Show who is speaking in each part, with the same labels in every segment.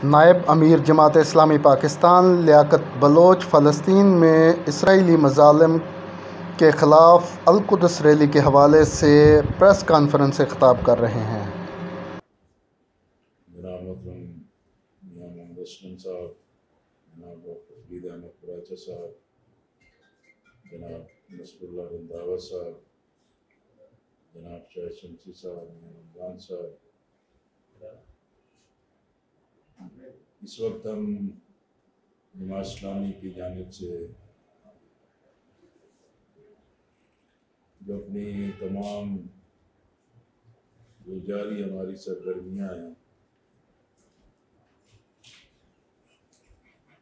Speaker 1: نائب امیر جماعت اسلامی پاکستان لیاقت بلوچ فلسطین میں اسرائیلی مظالم کے خلاف القدس ریلی کے حوالے سے پریس کانفرنس سے خطاب کر رہے ہیں۔
Speaker 2: جناب محترم میاں محمد اسلم صاحب، جناب ڈاکٹر فرید احمد قریچی صاحب، جناب نصر اللہ رنداوت صاحب، جناب شاہد شمسی صاحب، میاں رمضان صاحب، اس وقت ہم جماعت اسلامی کی جانب سے جو اپنی تمام جو جاری ہماری سرگرمیاں ہیں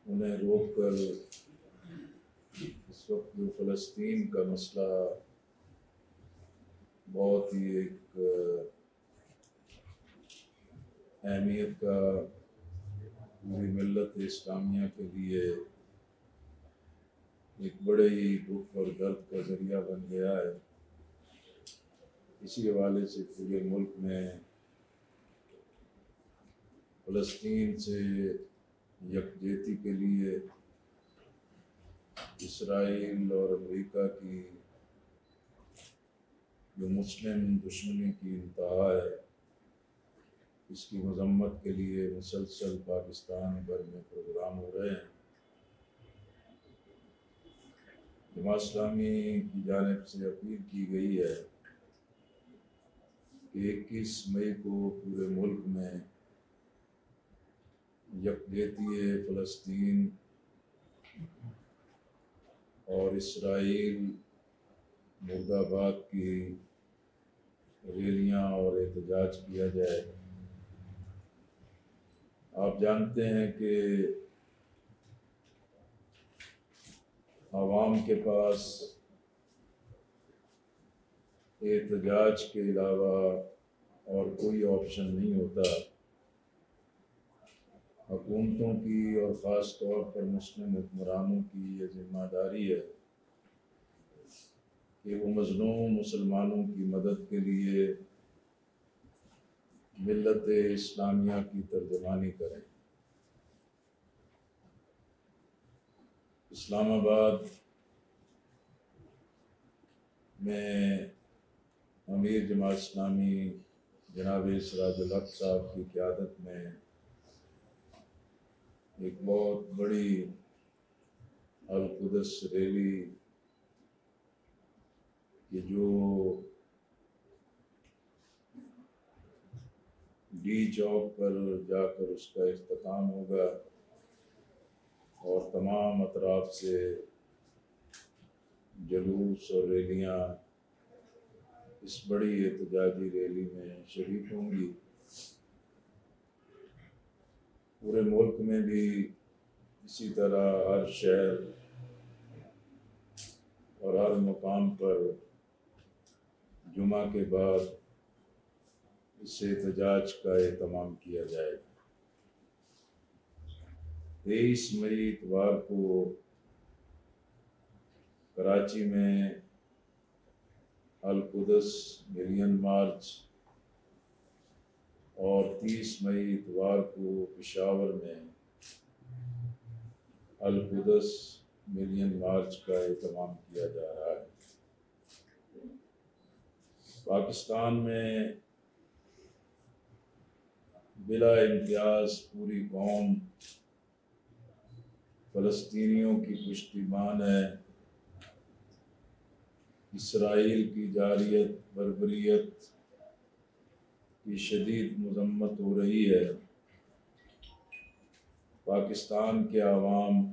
Speaker 2: انہیں روک کر اس وقت جو فلسطین کا مسئلہ بہت ہی ایک اہمیت کا پوری ملت اسلامیہ کے لیے ایک بڑے ہی دکھ اور درد کا ذریعہ بن گیا ہے، اسی حوالے سے پورے ملک میں فلسطین سے یکجہتی کے لیے اسرائیل اور امریکہ کی جو مسلم دشمنی کی انتہا ہے اس کی مذمت کے لیے مسلسل پاکستان بھر میں پروگرام ہو رہے ہیں۔ جماعت اسلامی کی جانب سے اپیل کی گئی ہے کہ 21 مئی کو پورے ملک میں یکجہتی فلسطین اور اسرائیل مرد آباد کی ریلیاں اور احتجاج کیا جائے۔ آپ جانتے ہیں کہ عوام کے پاس احتجاج کے علاوہ اور کوئی آپشن نہیں ہوتا۔ حکومتوں کی اور خاص طور پر مسلم حکمرانوں کی یہ ذمہ داری ہے کہ وہ مظلوم مسلمانوں کی مدد کے لیے ملت اسلامیہ کی ترجمانی کریں۔ اسلام آباد میں امیر جماعت اسلامی جناب سراج الحق صاحب کی قیادت میں ایک بہت بڑی القدس ریلی کہ جو ڈی چوک پر جا کر اس کا اختتام ہوگا اور تمام اطراف سے جلوس اور ریلیاں اس بڑی احتجاجی ریلی میں شریک ہوں گی۔ پورے ملک میں بھی اسی طرح ہر شہر اور ہر مقام پر جمعہ کے بعد اس احتجاج کا اہتمام کیا جائے گا۔ 23 مئی اتوار کو کراچی میں القدس ملین مارچ اور 30 مئی اتوار کو پشاور میں القدس ملین مارچ کا اہتمام کیا جا رہا ہے۔ پاکستان میں بلا امتیاز پوری قوم فلسطینیوں کی پشتیبان ہے۔ اسرائیل کی جارحیت بربریت کی شدید مذمت ہو رہی ہے۔ پاکستان کے عوام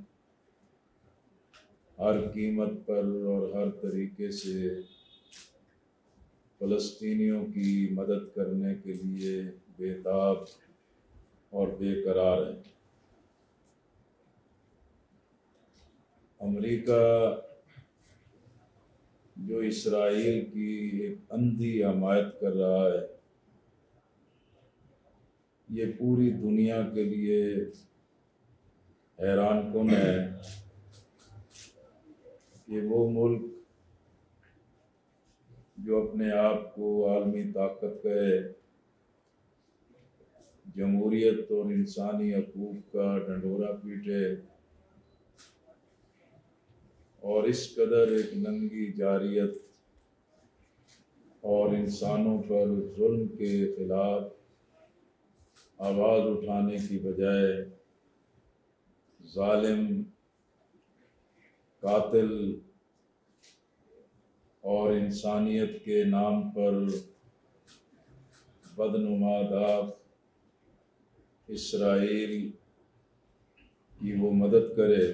Speaker 2: ہر قیمت پر اور ہر طریقے سے فلسطینیوں کی مدد کرنے کے لیے بےتاب اور بے قرار ہے۔ امریکہ جو اسرائیل کی ایک اندھی حمایت کر رہا ہے، یہ پوری دنیا کے لیے حیران کن ہے کہ وہ ملک جو اپنے آپ کو عالمی طاقت کہے، جمہوریت اور انسانی حقوق کا ڈنڈورا پیٹے اور اس قدر ایک ننگی جاریت اور انسانوں پر ظلم کے خلاف آواز اٹھانے کی بجائے ظالم، قاتل اور انسانیت کے نام پر بدنما داغ اسرائیل کی وہ مدد کرے،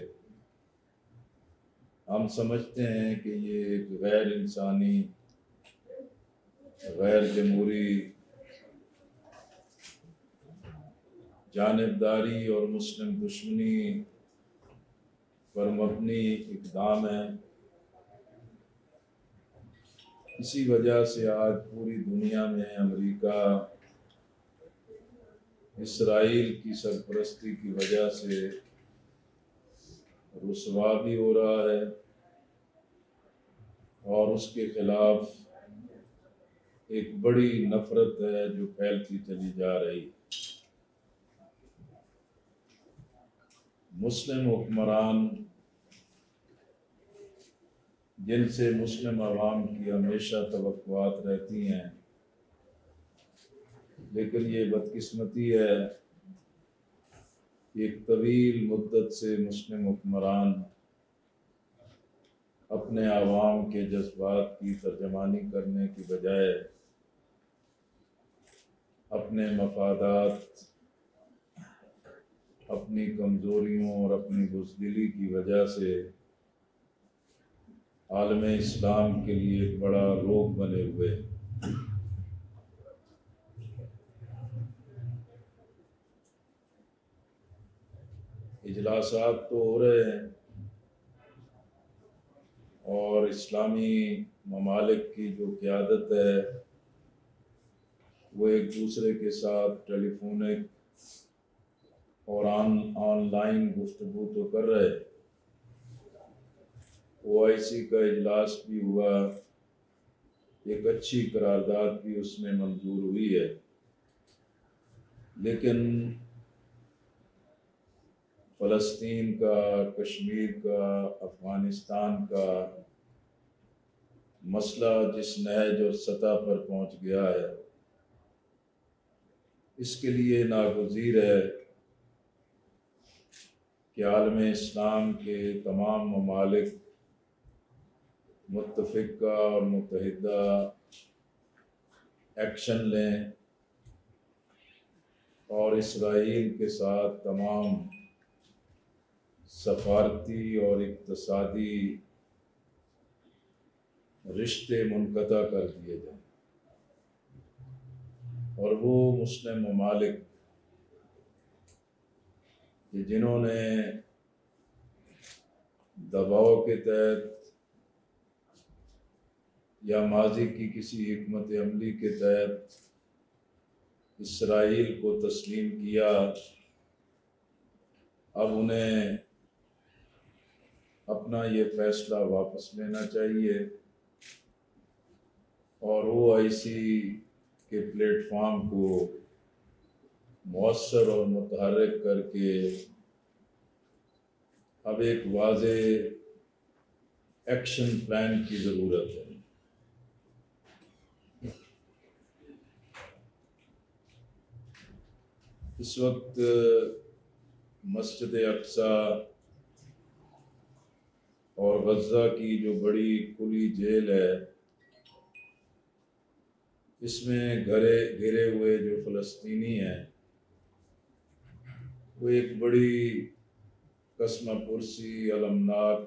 Speaker 2: ہم سمجھتے ہیں کہ یہ ایک غیر انسانی، غیر جمہوری، جانبداری اور مسلم دشمنی پر مبنی اقدام ہے۔ اسی وجہ سے آج پوری دنیا میں امریکہ اسرائیل کی سرپرستی کی وجہ سے رسوا بھی ہو رہا ہے اور اس کے خلاف ایک بڑی نفرت ہے جو پھیلتی چلی جا رہی ہے۔ مسلم حکمران جن سے مسلم عوام کی ہمیشہ توقعات رہتی ہیں، لیکن یہ بدقسمتی ہے کہ ایک طویل مدت سے مسلم حکمران اپنے عوام کے جذبات کی ترجمانی کرنے کی بجائے اپنے مفادات، اپنی کمزوریوں اور اپنی بزدلی کی وجہ سے عالم اسلام کے لیے ایک بڑا روگ بنے ہوئے۔ اجلاسات تو ہو رہے ہیں اور اسلامی ممالک کی جو قیادت ہے وہ ایک دوسرے کے ساتھ ٹیلی فونک اور آن لائن گفتگو تو کر رہے۔ OIC کا اجلاس بھی ہوا، ایک اچھی قرارداد بھی اس میں منظور ہوئی ہے، لیکن فلسطین کا، کشمیر کا، افغانستان کا مسئلہ جس نہج اور سطح پر پہنچ گیا ہے، اس کے لیے ناگزیر ہے کہ عالم اسلام کے تمام ممالک متفقہ اور متحدہ ایکشن لیں اور اسرائیل کے ساتھ تمام سفارتی اور اقتصادی رشتے منقطع کر دیے جائیں، اور وہ مسلم ممالک کہ جنہوں نے دباؤ کے تحت یا ماضی کی کسی حکمت عملی کے تحت اسرائیل کو تسلیم کیا، اب انہیں اپنا یہ فیصلہ واپس لینا چاہیے اور OIC کے پلیٹ فارم کو مؤثر اور متحرک کر کے اب ایک واضح ایکشن پلان کی ضرورت ہے۔ اس وقت مسجد اقصی اور غزہ کی جو بڑی کھلی جیل ہے، اس میں گھرے ہوئے جو فلسطینی ہیں وہ ایک بڑی قسمہ پرسی، المناک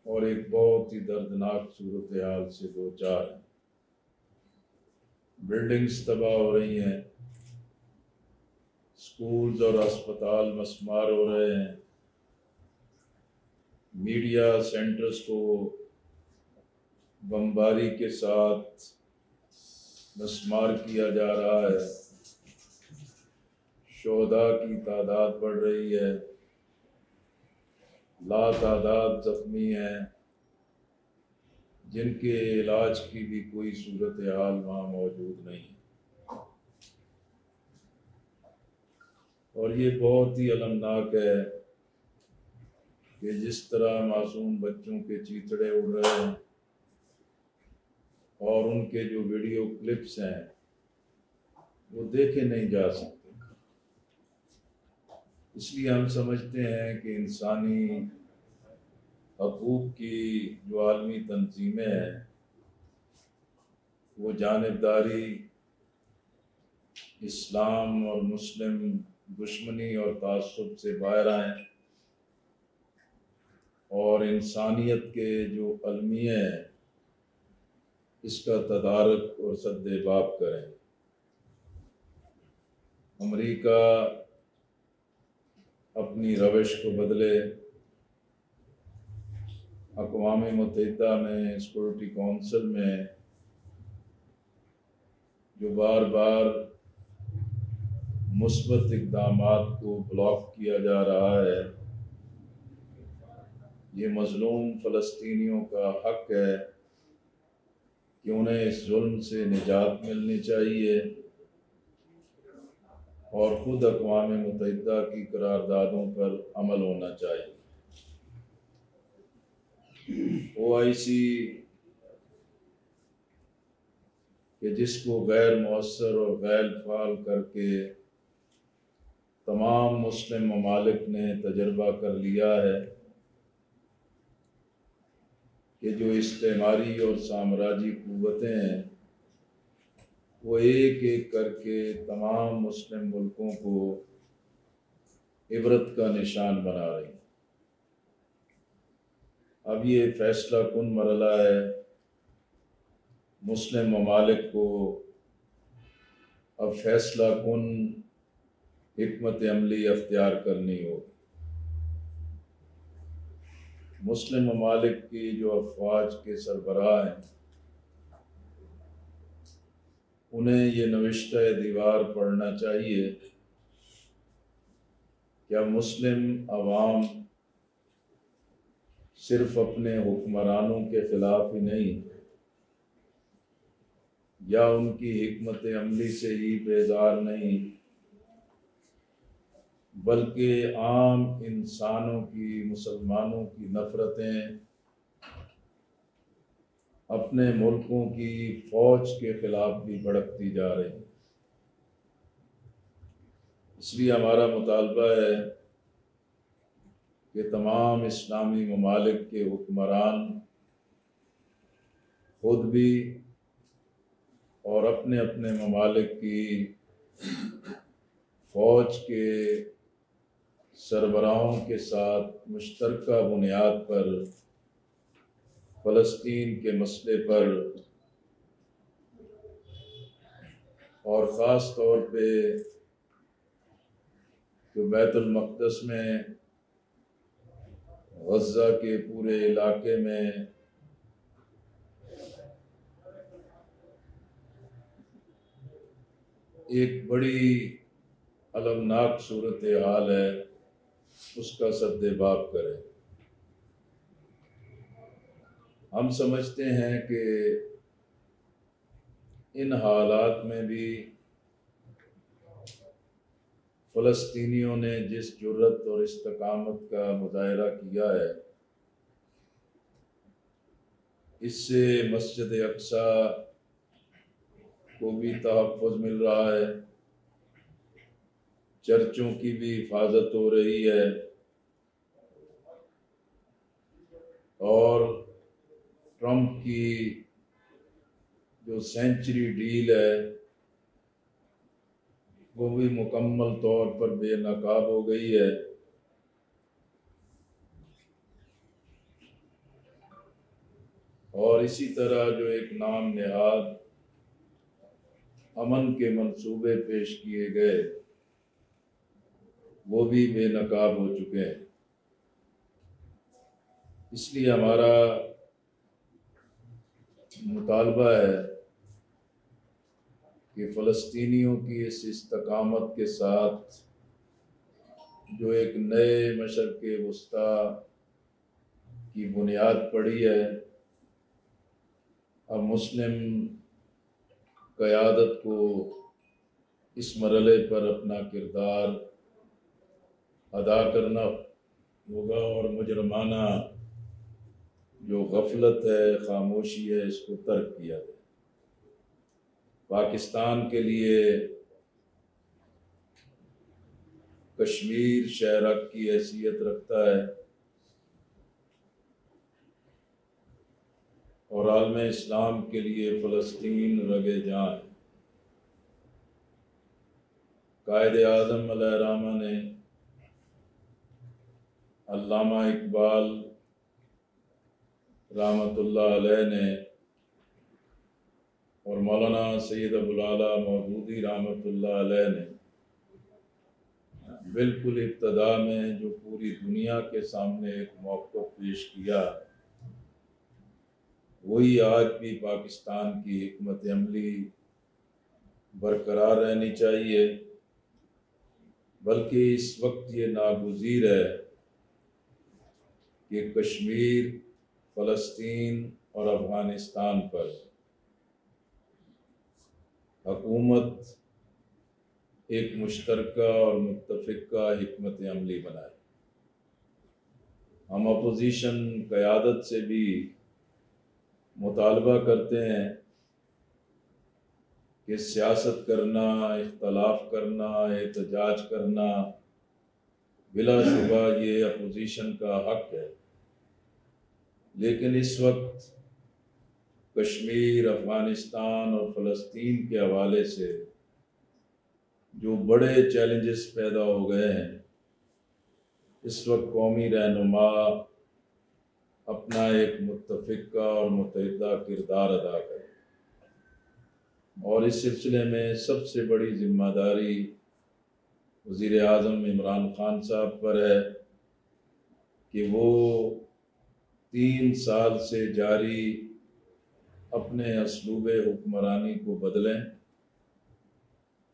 Speaker 2: اور ایک بہت ہی دردناک صورتحال سے دوچار ہیں۔ بلڈنگز تباہ ہو رہی ہیں، سکولز اور اسپتال مسمار ہو رہے ہیں، میڈیا سینٹرز کو بمباری کے ساتھ مسمار کیا جا رہا ہے، شہداء کی تعداد بڑھ رہی ہے، لا تعداد زخمی ہیں جن کے علاج کی بھی کوئی صورتحال وہاں موجود نہیں۔ اور یہ بہت ہی المناک ہے کہ جس طرح معصوم بچوں کے چیتڑے اڑ رہے ہیں اور ان کے جو ویڈیو کلپس ہیں وہ دیکھے نہیں جا سکتے۔ اس لیے ہم سمجھتے ہیں کہ انسانی حقوق کی جو عالمی تنظیمیں ہیں وہ جانبداری، اسلام اور مسلم دشمنی اور تعصب سے باہر آئیں اور انسانیت کے جو المیہ ہیں اس کا تدارک اور سد باب کریں۔ امریکہ اپنی روش کو بدلے، اقوام متحدہ میں سیکورٹی کونسل میں جو بار بار مثبت اقدامات کو بلاک کیا جا رہا ہے، یہ مظلوم فلسطینیوں کا حق ہے کہ انہیں اس ظلم سے نجات ملنی چاہیے اور خود اقوام متحدہ کی قراردادوں پر عمل ہونا چاہیے۔ OIC کہ جس کو غیر مؤثر اور غیر فعال کر کے تمام مسلم ممالک نے تجربہ کر لیا ہے کہ جو استعماری اور سامراجی قوتیں ہیں وہ ایک ایک کر کے تمام مسلم ملکوں کو عبرت کا نشان بنا رہی ہیں۔ اب یہ فیصلہ کن مرحلہ ہے، مسلم ممالک کو اب فیصلہ کن حکمت عملی اختیار کرنی ہوگی۔ مسلم ممالک کی جو افواج کے سربراہ ہیں انہیں یہ نوشتہ دیوار پڑھنا چاہیے کہ اب مسلم عوام صرف اپنے حکمرانوں کے خلاف ہی نہیں یا ان کی حکمت عملی سے ہی بیزار نہیں بلکہ عام انسانوں کی، مسلمانوں کی نفرتیں اپنے ملکوں کی فوج کے خلاف بھی بھڑکتی جا رہی ہیں۔ اس لیے ہمارا مطالبہ ہے کہ تمام اسلامی ممالک کے حکمران خود بھی اور اپنے اپنے ممالک کی فوج کے سربراہوں کے ساتھ مشترکہ بنیاد پر فلسطین کے مسئلے پر اور خاص طور پہ جو بیت المقدس میں، غزہ کے پورے علاقے میں ایک بڑی المناک صورتحال ہے اس کا سد باب کرے۔ ہم سمجھتے ہیں کہ ان حالات میں بھی فلسطینیوں نے جس جرأت اور استقامت کا مظاہرہ کیا ہے اس سے مسجد اقصیٰ کو بھی تحفظ مل رہا ہے، چرچوں کی بھی حفاظت ہو رہی ہے اور ٹرمپ کی جو سینچری ڈیل ہے وہ بھی مکمل طور پر بے نقاب ہو گئی ہے۔ اور اسی طرح جو ایک نام نہاد امن کے منصوبے پیش کیے گئے وہ بھی بے نقاب ہو چکے ہیں۔ اس لیے ہمارا مطالبہ ہے کہ فلسطینیوں کی اس استقامت کے ساتھ جو ایک نئے مشرق وسطیٰ کی بنیاد پڑی ہے، اب مسلم قیادت کو اس مرحلے پر اپنا کردار ادا کرنا ہوگا، اور مجرمانہ جو غفلت ہے، خاموشی ہے، اس کو ترک کیا جائے۔ پاکستان کے لیے کشمیر شہر حق کی حیثیت رکھتا ہے، اور عالم اسلام کے لیے فلسطین رگ جاں ہے۔ قائد اعظم علیہ الرحمہ نے، علامہ اقبال رحمۃ اللہ علیہ نے، اور مولانا سید ابوالعلا مودودی رحمۃ اللہ علیہ نے بالکل ابتدا میں جو پوری دنیا کے سامنے ایک موقف پیش کیا، وہی آج بھی پاکستان کی حکمت عملی برقرار رہنی چاہیے، بلکہ اس وقت یہ ناگزیر ہے کہ کشمیر، فلسطین اور افغانستان پر حکومت ایک مشترکہ اور متفقہ حکمت عملی بنائے۔ ہم اپوزیشن قیادت سے بھی مطالبہ کرتے ہیں کہ سیاست کرنا، اختلاف کرنا، احتجاج کرنا بلا شبہ یہ اپوزیشن کا حق ہے، لیکن اس وقت کشمیر، افغانستان اور فلسطین کے حوالے سے جو بڑے چیلنجز پیدا ہو گئے ہیں، اس وقت قومی رہنما اپنا ایک متفقہ اور متحدہ کردار ادا کرے، اور اس سلسلے میں سب سے بڑی ذمہ داری وزیر اعظم عمران خان صاحب پر ہے کہ وہ 3 سال سے جاری اپنے اسلوب حکمرانی کو بدلیں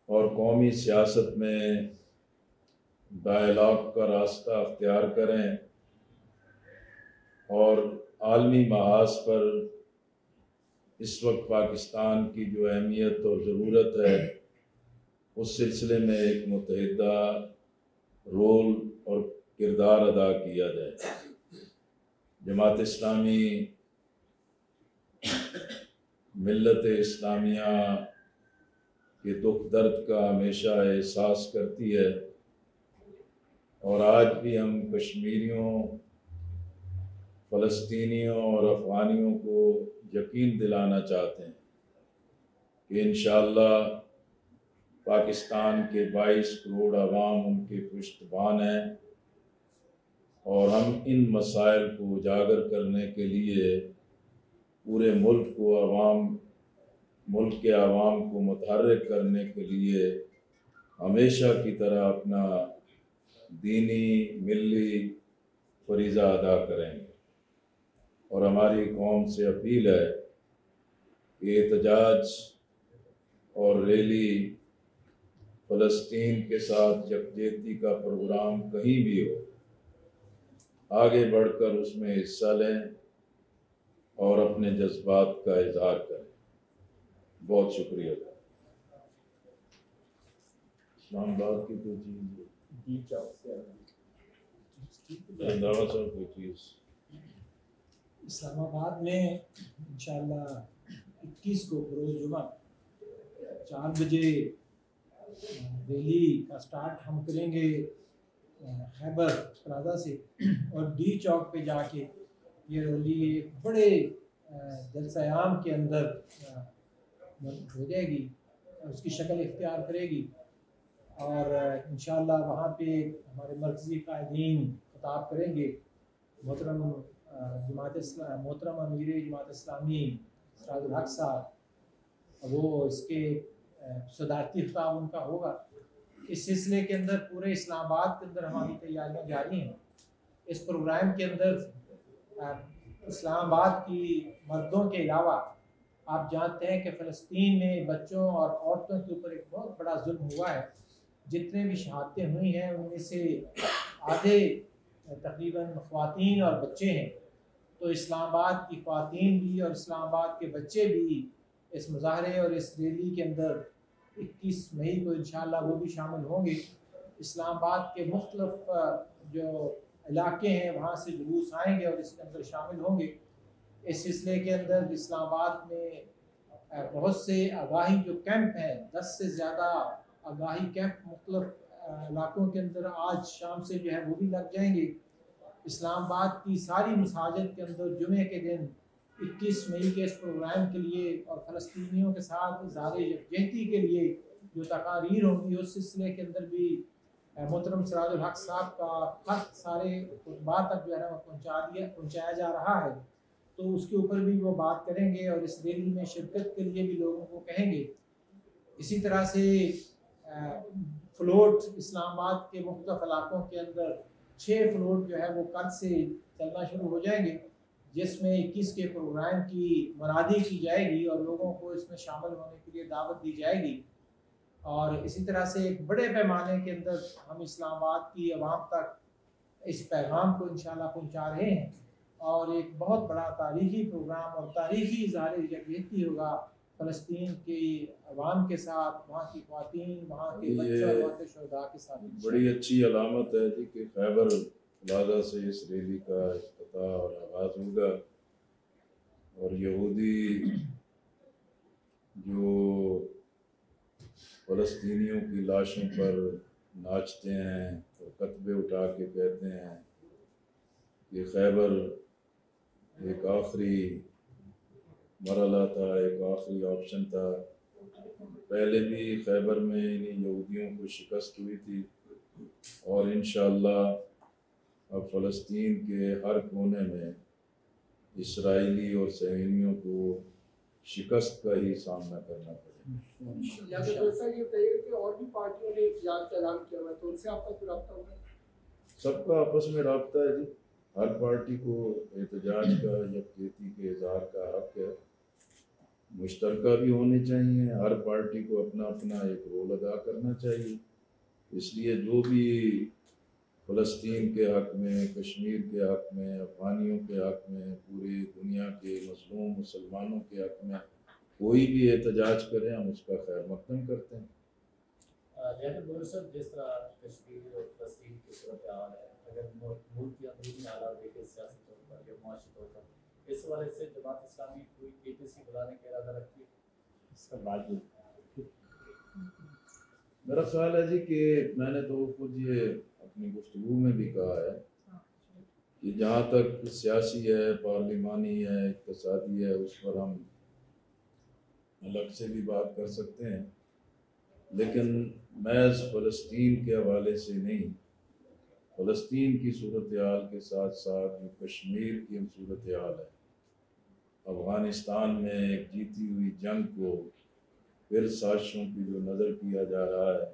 Speaker 2: اور قومی سیاست میں ڈائلاگ کا راستہ اختیار کریں، اور عالمی محاذ پر اس وقت پاکستان کی جو اہمیت اور ضرورت ہے، اس سلسلے میں ایک متحدہ رول اور کردار ادا کیا جائے۔ جماعت اسلامی ملت اسلامیہ کے دکھ درد کا ہمیشہ احساس کرتی ہے، اور آج بھی ہم کشمیریوں، فلسطینیوں اور افغانیوں کو یقین دلانا چاہتے ہیں کہ انشاءاللہ پاکستان کے 22 کروڑ عوام ان کے پشتبان ہیں، اور ہم ان مسائل کو اجاگر کرنے کے لیے پورے ملک کے عوام کو متحرک کرنے کے لیے ہمیشہ کی طرح اپنا دینی، ملی فریضہ ادا کریں گے۔ اور ہماری قوم سے اپیل ہے کہ احتجاج اور ریلی، فلسطین کے ساتھ یکجہتی کا پروگرام کہیں بھی ہو، آگے بڑھ کر اس میں حصہ لیں اور اپنے جذبات کا اظہار کریں۔ بہت شکریہ۔ اسلام آباد کی کوئی چیز کوئی چیز
Speaker 3: اسلام آباد میں انشاءاللہ 21 کو بروز جمعہ 4 بجے ریلی کا سٹارٹ ہم کریں گے خیبر پلازا سے، اور ڈی چوک پہ جا کے یہ ریلی ایک بڑے جلسہ عام کے اندر ہو جائے گی، اس کی شکل اختیار کرے گی، اور انشاءاللہ وہاں پہ ہمارے مرکزی قائدین خطاب کریں گے۔ محترم امیر جماعت اسلامی سراج الحق صاحب، وہ اس کے صدارتی خطاب ان کا ہوگا۔ اس سلسلے کے اندر پورے اسلام آباد کے اندر ہماری تیاریاں جاری ہیں۔ اس پروگرام کے اندر اسلام آباد کی مردوں کے علاوہ آپ جانتے ہیں کہ فلسطین میں بچوں اور عورتوں کے اوپر ایک بہت بڑا ظلم ہوا ہے۔ جتنے بھی شہادتیں ہوئی ہیں ان میں سے آدھے تقریباً خواتین اور بچے ہیں، تو اسلام آباد کی خواتین بھی اور اسلام آباد کے بچے بھی اس مظاہرے اور اس ریلی کے اندر 21 مئی کو انشاءاللہ وہ بھی شامل ہوں گے۔ اسلام آباد کے مختلف جو علاقے ہیں وہاں سے جلوس آئیں گے اور اس کے اندر شامل ہوں گے۔ اس سلسلے کے اندر اسلام آباد میں بہت سے آگاہی جو کیمپ ہیں، 10 سے زیادہ آگاہی کیمپ مختلف علاقوں کے اندر آج شام سے جو ہے وہ بھی لگ جائیں گے۔ اسلام آباد کی ساری مساجد کے اندر جمعے کے دن 21 مئی کے اس پروگرام کے لیے اور فلسطینیوں کے ساتھ اظہار یکجہتی کے لیے جو تقاریر ہوں گی، اس سلسلے کے اندر بھی محترم سراج الحق صاحب کا خط سارے خطبات تک جو ہے وہ پہنچایا جا رہا ہے، تو اس کے اوپر بھی وہ بات کریں گے اور اس ریلی میں شرکت کے لیے بھی لوگوں کو کہیں گے۔ اسی طرح سے فلوٹ اسلام آباد کے مختلف علاقوں کے اندر 6 فلوٹ جو ہے وہ کل سے چلنا شروع ہو جائیں گے، جس میں 21 کے پروگرام کی منادی کی جائے گی اور لوگوں کو اس میں شامل ہونے کے لیے دعوت دی جائے گی۔ اور اسی طرح سے ایک بڑے پیمانے کے اندر ہم اسلام آباد کی عوام تک اس پیغام کو انشاءاللہ پہنچا رہے ہیں، اور ایک بہت بڑا تاریخی پروگرام اور تاریخی اظہار یکجہتی ہوگا فلسطین کی عوام کے ساتھ، وہاں کی خواتین، وہاں کے بچوں، وہاں کے شہداء کے ساتھ۔
Speaker 2: بڑی اچھی علامت ہے جی کہ خیبر پلازا سے اس ریلی کا افتتاح اور آغاز ہوگا، اور یہودی جو فلسطینیوں کی لاشوں پر ناچتے ہیں اور کتبے اٹھا کے کہتے ہیں کہ خیبر ایک آخری مرحلہ تھا، ایک آخری آپشن تھا۔ پہلے بھی خیبر میں انہیں یہودیوں کو شکست ہوئی تھی، اور انشاءاللہ اب فلسطین کے ہر کونے میں اسرائیلی اور صہیونیوں کو شکست کا ہی سامنا کرنا پڑے۔
Speaker 4: یہ بتائیے کہ اور بھی پارٹیوں نے احتجاج کا اعلان کیا ہوا ہے، تو ان سے آپ کا کوئی رابطہ ہوگا؟
Speaker 2: سب کا آپس میں رابطہ ہے جی، ہر پارٹی کو احتجاج کا، یکجہتی کے اظہار کا حق ہے، مشترکہ بھی ہونے چاہیے، ہر پارٹی کو اپنا اپنا ایک رول ادا کرنا چاہیے۔ اس لیے جو بھی فلسطین کے حق میں، کشمیر کے حق میں، افغانیوں کے حق میں، پوری دنیا کے مظلوم مسلمانوں کے حق میں کوئی بھی احتجاج کرے، ہم اس کا خیر مقدم کرتے ہیں۔
Speaker 5: صاحب، جس طرح کشمیر اور فلسطین کی صورتحال ہے، اگر ملک کے اندرونی حالات دیکھیں سیاسی طور پر یا معاشی طور پر، اس حوالے سے جماعت اسلامی کوئی KPC بلانے کا ارادہ رکھتی ہے؟ اس کا بعد
Speaker 2: میرا خیال ہے جی کہ میں نے تو خود یہ اپنی گفتگو میں بھی کہا ہے کہ جہاں تک سیاسی ہے، پارلیمانی ہے، اقتصادی ہے، اس پر ہم الگ سے بھی بات کر سکتے ہیں، لیکن محض فلسطین کے حوالے سے نہیں، فلسطین کی صورتحال کے ساتھ ساتھ جو کشمیر کی صورتحال ہے، افغانستان میں ایک جیتی ہوئی جنگ کو پھر سازشوں کی جو نظر کیا جا رہا ہے،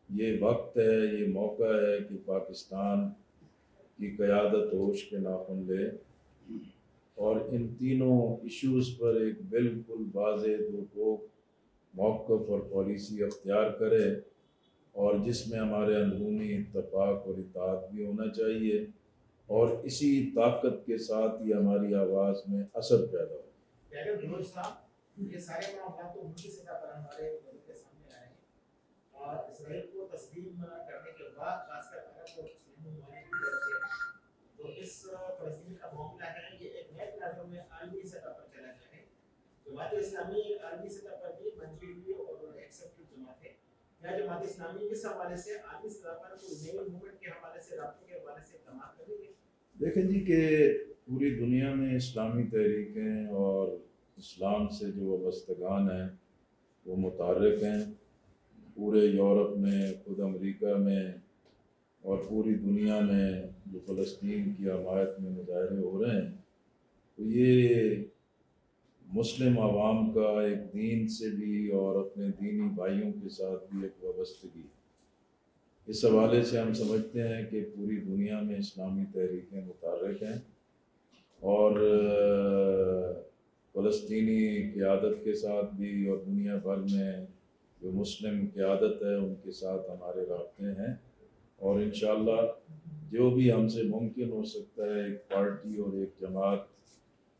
Speaker 2: یہ وقت ہے، یہ موقع ہے کہ پاکستان کی قیادت ہوش کے ناخن لے اور ان تینوں ایشوز پر ایک بالکل واضح دو موقف اور پالیسی اختیار کرے، اور جس میں ہمارے اندرونی اتفاق اور اتحاد بھی ہونا چاہیے، اور اسی طاقت کے ساتھ ہی ہماری آواز میں اثر پیدا ہو۔
Speaker 6: یہ سارے معاملات تو ملکی سطح پر ہمارے ملک کے سامنے آئے ہیں، اور اسرائیل کو تسلیم کرنے کے بعد خاص کر عرب اور مسلم ممالک کی طرف سے جو اس فلسطین کا معاملہ ہے، یہ ایک نئے پلیٹفارم میں عالمی سطح پر چلا جائے۔ جماعت اسلامی عالمی سطح پر بھی منظوری ہوئی اور ایکسیپٹڈ جماعت ہے۔ کیا جماعت اسلامی اس حوالے سے عالمی سطح پر کوئی نئی موومنٹ کے حوالے سے، رابطوں کے حوالے سے اقدامات کریں گے؟
Speaker 2: دیکھیں جی کہ پوری دنیا میں اسلامی تحریکیں اور اسلام سے جو وابستگان ہیں وہ متحرک ہیں، پورے یورپ میں، خود امریکہ میں اور پوری دنیا میں جو فلسطین کی حمایت میں مظاہرے ہو رہے ہیں، تو یہ مسلم عوام کا ایک دین سے بھی اور اپنے دینی بھائیوں کے ساتھ بھی ایک وابستگی، اس حوالے سے ہم سمجھتے ہیں کہ پوری دنیا میں اسلامی تحریکیں متحرک ہیں، اور فلسطینی قیادت کے ساتھ بھی اور دنیا بھر میں جو مسلم قیادت ہے ان کے ساتھ ہمارے رابطے ہیں، اور انشاءاللہ جو بھی ہم سے ممکن ہو سکتا ہے ایک پارٹی اور ایک جماعت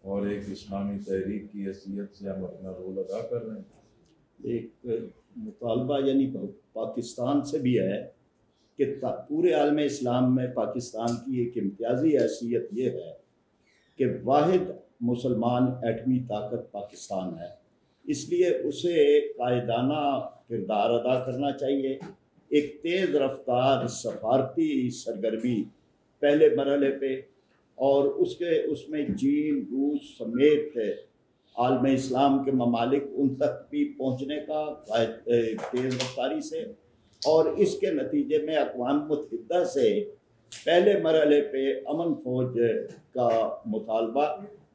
Speaker 2: اور ایک اسلامی تحریک کی حیثیت سے ہم اپنا رول ادا کر رہے ہیں۔
Speaker 7: ایک مطالبہ یعنی پاکستان سے بھی ہے کہ پورے عالم اسلام میں پاکستان کی ایک امتیازی حیثیت یہ ہے کہ واحد مسلمان ایٹمی طاقت پاکستان ہے، اس لیے اسے قائدانہ کردار ادا کرنا چاہیے۔ ایک تیز رفتار سفارتی سرگرمی پہلے مرحلے پہ، اور اس میں چین، روس سمیت عالم اسلام کے ممالک ان تک بھی پہنچنے کا تیز رفتاری سے، اور اس کے نتیجے میں اقوام متحدہ سے پہلے مرحلے پہ امن فوج کا مطالبہ،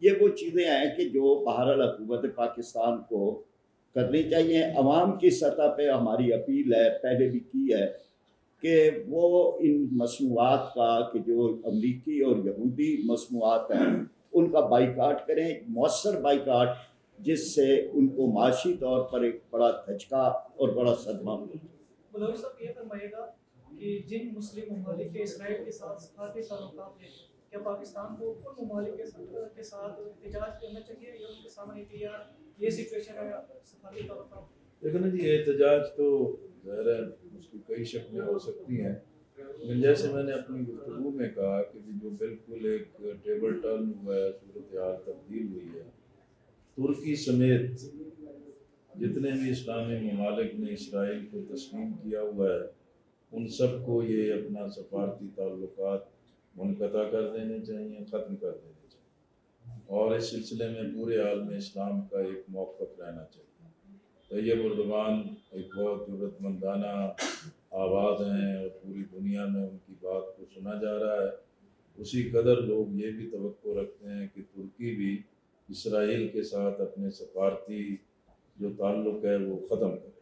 Speaker 7: یہ وہ چیزیں ہیں کہ جو بہرحال حکومت پاکستان کو کرنی چاہیے۔ عوام کی سطح پہ ہماری اپیل ہے، پہلے بھی کی ہے، کہ وہ ان مصنوعات کا، کہ جو امریکی اور یہودی مصنوعات ہیں ان کا بائیکاٹ کریں، مؤثر بائیکاٹ، جس سے ان کو معاشی طور پر ایک بڑا دھچکا اور بڑا صدمہ ہو۔
Speaker 8: ملوی صاحب یہ فرمائیے گا کہ جن مسلم ممالک کے اسرائیل کے ساتھ سفارتی تعلقات ہیں، کیا پاکستان کو ان ممالک کے ساتھ احتجاج کرنا چاہیے یا ان کے سامنے کہ یار یہ سچویشن ہے سفارتی تعلقات؟
Speaker 2: لیکن جی احتجاج تو ظاہر ہے اس کی کئی شکلیں ہو سکتی ہیں، لیکن جیسے میں نے اپنی گفتگو میں کہا کہ جو بالکل ایک ٹیبل ٹرن ہوا ہے، صورتحال تبدیل ہوئی ہے، ترکی سمیت جتنے بھی اسلامی ممالک نے اسرائیل کو تسلیم کیا ہوا ہے ان سب کو یہ اپنا سفارتی تعلقات منقطع کر دینے چاہیے، ختم کر دینے چاہیے، اور اس سلسلے میں پورے عالم اسلام کا ایک موقف رہنا چاہیے۔ طیب اردوان ایک بہت جرأت مندانہ آواز ہیں اور پوری دنیا میں ان کی بات کو سنا جا رہا ہے، اسی قدر لوگ یہ بھی توقع رکھتے ہیں کہ ترکی بھی اسرائیل کے ساتھ اپنے سفارتی جو تعلق ہے وہ ختم کرے۔